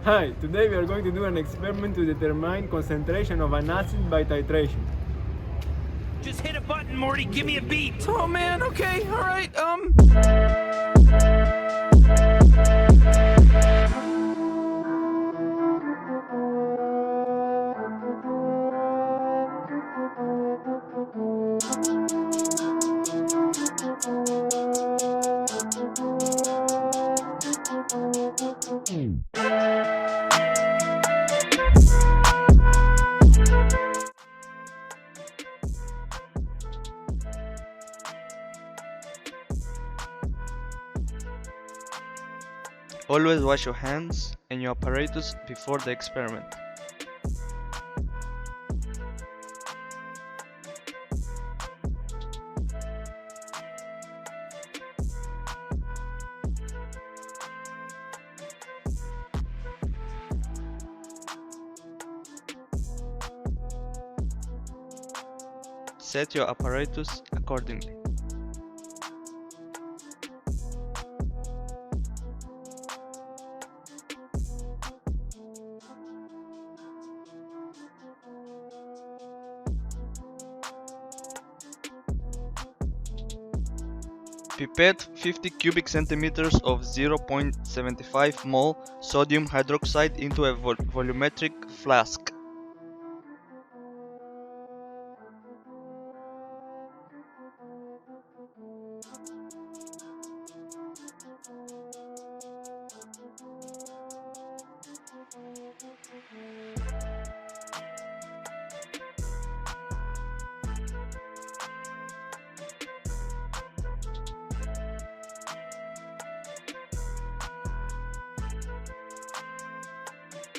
Hi, today we are going to do an experiment to determine concentration of an acid by titration. Just hit a button, Morty. Give me a beat. Oh man, okay, alright, Always wash your hands and your apparatus before the experiment. Set your apparatus accordingly. Pipette 50 cubic centimeters of 0.75 mol sodium hydroxide into a volumetric flask.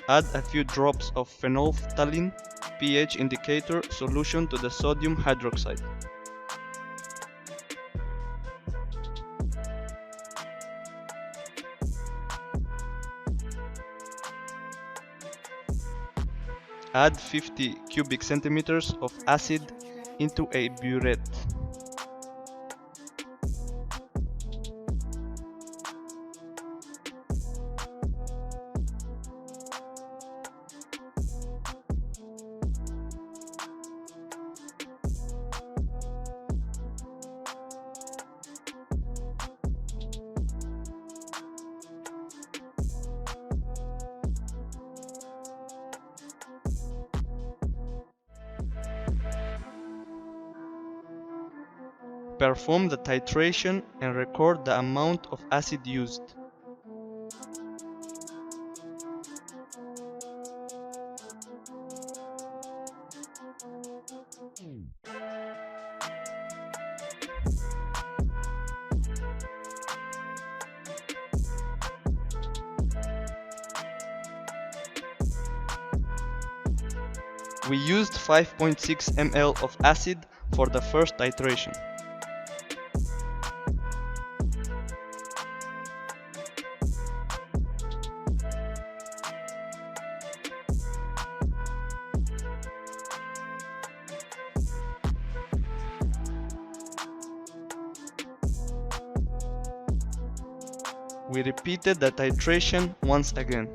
Add a few drops of phenolphthalein pH indicator solution to the sodium hydroxide. Add 50 cubic centimeters of acid into a burette. Perform the titration and record the amount of acid used. We used 5.6 ml of acid for the first titration. We repeated the titration once again.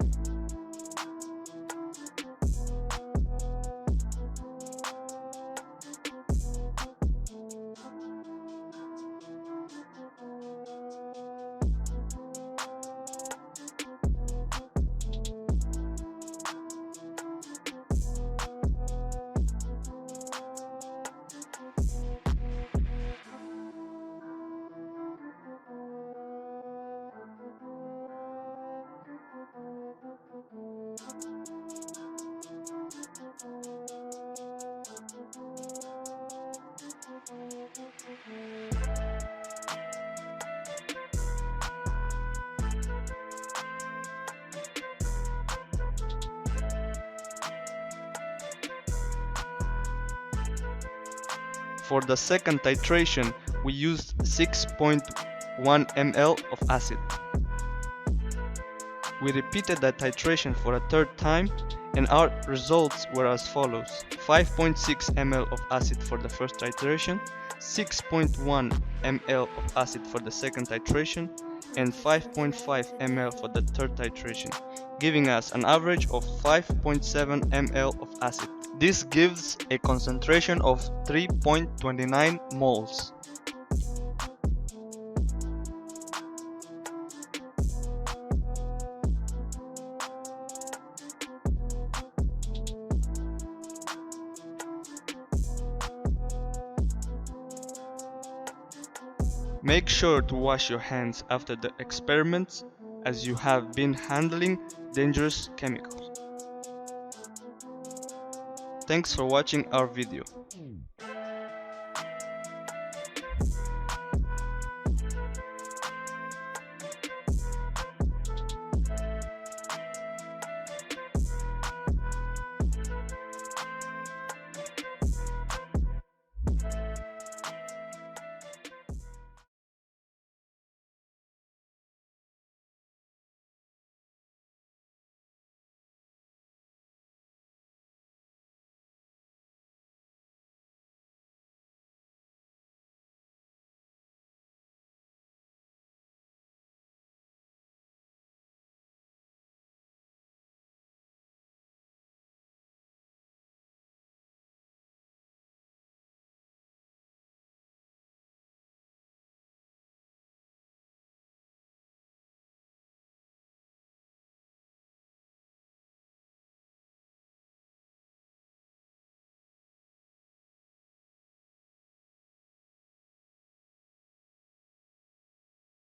For the second titration, we used 6.1 ml of acid. We repeated the titration for a third time and our results were as follows: 5.6 ml of acid for the first titration, 6.1 ml of acid for the second titration, and 5.5 ml for the third titration, giving us an average of 5.7 ml of acid. This gives a concentration of 3.29 moles. Make sure to wash your hands after the experiments, as you have been handling dangerous chemicals. Thanks for watching our video.